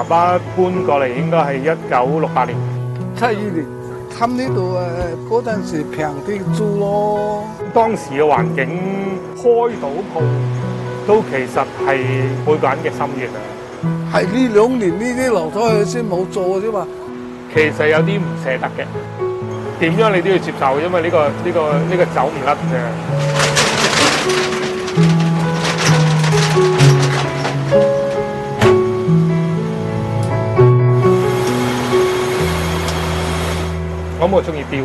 爸爸搬過嚟應該係1968年。72年，貪呢度嗰陣時平啲租咯。當時嘅環境開到鋪都其實係每個人嘅心願啊。係呢2年呢啲樓梯先冇做啫嘛。其實有啲唔捨得嘅，點樣你都要接受，因為呢個走唔甩嘅。我中意錶，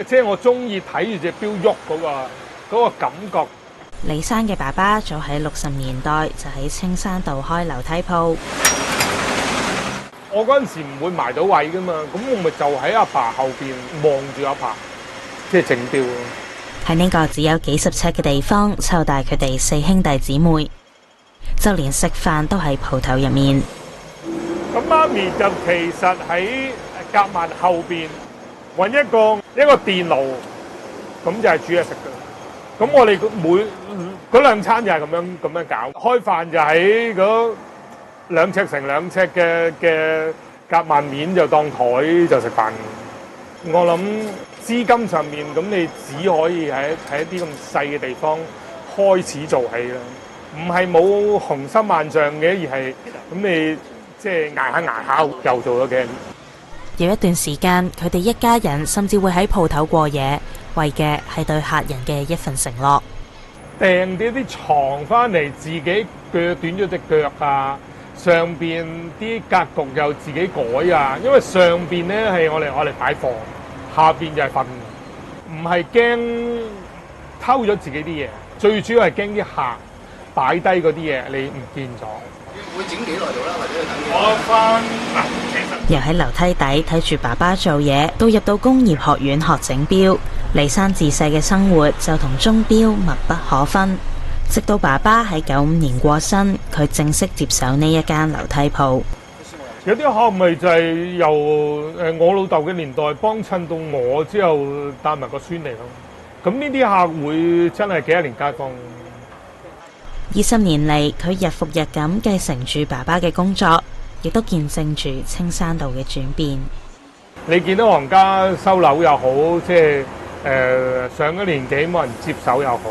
即係我中意睇住隻錶喐嗰個感覺。李生嘅爸爸早喺60年代就喺青山道開樓梯鋪。我嗰陣時唔會埋到位噶嘛，咁我咪就喺阿爸後邊望住阿爸，即係整錶咯。喺呢個只有幾十尺嘅地方，湊大佢哋4兄弟姊妹，就連食飯都喺鋪頭入面。咁媽咪就其實喺夾萬後邊揾一個電爐，咁就係煮嘢食噶。咁我哋嗰2餐就係咁樣搞。開飯就喺嗰2尺乘2尺嘅夾萬面就當台就食飯。我諗資金上面咁，你只可以喺一啲咁細嘅地方開始做起啦。唔係冇雄心萬丈嘅，而係咁你即係捱下又做咗嘅。有一段時間，佢哋一家人甚至會喺鋪頭過夜，為嘅係對客人嘅一份承諾。訂啲床翻嚟，自己鋸短咗隻腳啊！上邊啲格局又自己改啊！因為上邊咧係我哋擺貨，下邊就係瞓。唔係驚偷咗自己啲嘢，最主要係驚啲客擺低嗰啲嘢你唔見咗。會整幾耐到啦，或者等我翻由喺樓梯底睇住爸爸做嘢，到入到工業學院學整錶，李生自細嘅生活就同鐘錶密不可分。直到爸爸喺95年過身，佢正式接手呢一間樓梯鋪。有啲客咪就係由我老豆嘅年代幫襯到我之後帶埋個孫嚟咯。咁呢啲客會真係幾多年街坊。20年嚟，佢日復日咁繼承住爸爸嘅工作，亦都見證住青山道嘅轉變。你見到行家收樓又好，即係上咗年紀冇人接手又好，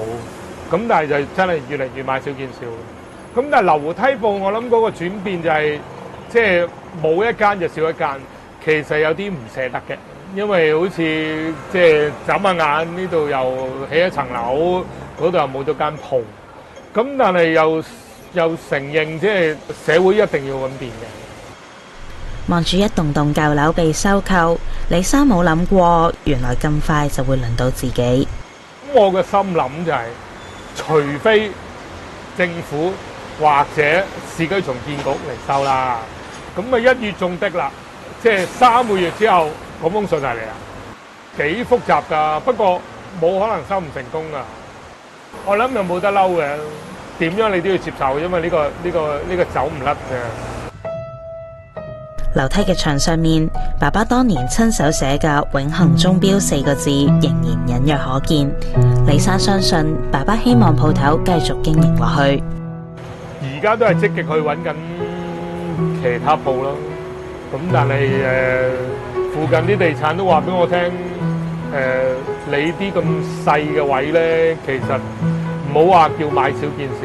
咁但係就真係越嚟越買少見少。咁但係樓梯鋪，我諗嗰個轉變就係即係冇一間就少一間。其實有啲唔捨得嘅，因為好似即係眨下眼呢度又起一層樓，嗰度又冇咗間鋪。咁但係又承認，即係社會一定要咁變嘅。望住一棟棟舊樓被收購，李生冇諗過，原來咁快就會輪到自己。咁我嘅心諗就係，除非政府或者市區重建局嚟收啦，咁咪1月中的啦，即係3個月之後嗰封信就嚟啦，幾複雜㗎。不過冇可能收唔成功㗎。我諗又冇得嬲嘅，點樣你都要接受，因為呢個走唔甩嘅。樓梯嘅牆上面，爸爸當年親手寫嘅「永恆鐘錶」4個字仍然隱約可見。李生相信爸爸希望鋪頭繼續經營落去。而家都係積極去揾緊其他鋪咯。咁但係附近啲地產都話俾我聽，你啲咁細嘅位咧，其實唔好話叫買少見少，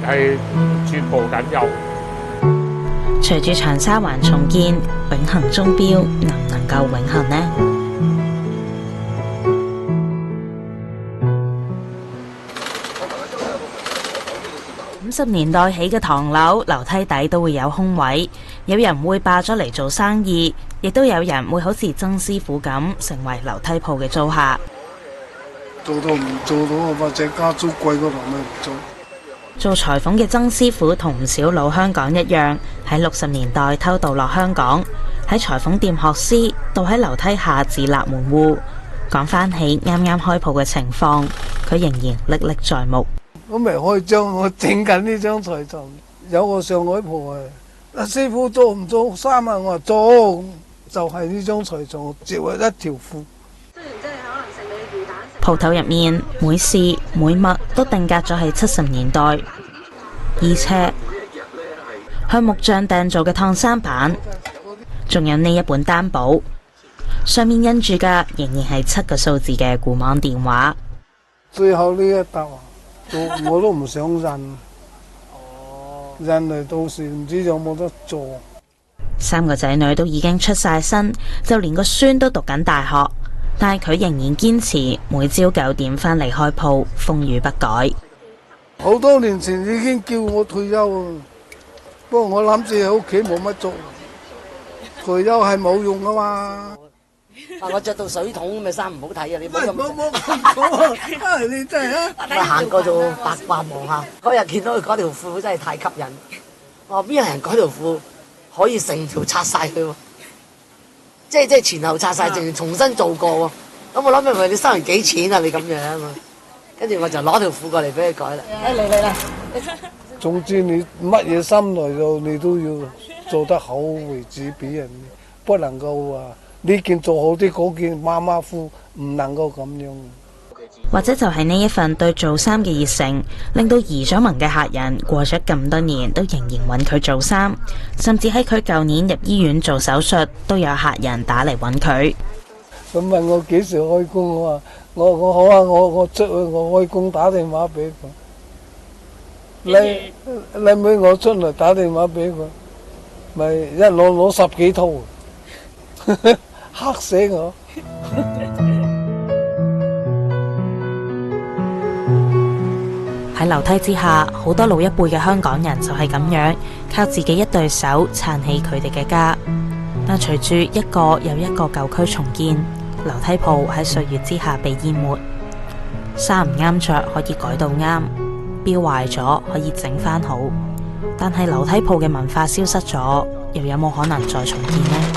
係絕無僅有。隨住長沙灣重建，永恆鐘錶能唔能夠永恆呢？50年代起嘅唐樓，樓梯底都會有空位，有人會霸咗嚟做生意，亦都有人會好似曾師傅咁，成為樓梯鋪嘅租客。做到唔做到，或者加租貴嗰度咪唔做。做裁縫嘅曾師傅同唔少老香港一樣，喺60年代偷渡落香港，喺裁縫店學師，到喺樓梯下自立門戶。講翻起啱啱開鋪嘅情況，佢仍然歷歷在目。我未開張，我整緊呢張台床，有個上海婆阿師傅做唔做衫啊？我話做，就係呢張台床，接咗一條褲。鋪頭入面每事每物都定格咗喺70年代，衣車、向木匠訂做嘅燙衫板，仲有呢一本單簿，上面印住嘅仍然係7個數字嘅固網電話。最後呢一沓我都唔想印，印嚟到時唔知有冇得做。 3個仔女都已經出晒身，就連個孫都讀緊大學，但係佢仍然堅持每朝9點返嚟開鋪，風雨不改。好多年前已經叫我退休，不過我諗住喺屋企冇乜做，退休係冇用噶嘛。我着到水桶咁嘅衫唔好睇啊！你冇咁冇咁講啊！你真係啊！我行過做八卦望下，嗰日見到佢嗰條褲真係太吸引。我話邊有人嗰條褲可以成條拆晒佢喎？即係前後拆晒，仲重新做過喎。咁我諗係咪你收人幾錢啊？你咁樣啊？跟住我就攞條褲過嚟俾佢改啦。嚟啦！總之你乜嘢心來到，你都要做得好為止俾人，不能夠話呢件做好啲，嗰件馬馬虎，唔能夠咁樣。或者就係呢一份對做衫嘅熱誠，令到移咗民嘅客人過咗咁多年都仍然揾佢做衫，甚至喺佢舊年入醫院做手術，都有客人打嚟揾佢。咁問我幾時開工，我話我好啊，我出去我開工打電話俾佢。你妹我出嚟打電話俾佢，咪一攞10幾套，嚇死我！喺樓梯之下，好多老一輩嘅香港人就係咁樣，靠自己一對手撐起佢哋嘅家。但隨住一個又一個舊區重建，樓梯鋪喺歲月之下被淹沒。衫唔啱着可以改到啱，錶壞咗可以整返好，但係樓梯鋪嘅文化消失咗，又有冇可能再重建呢？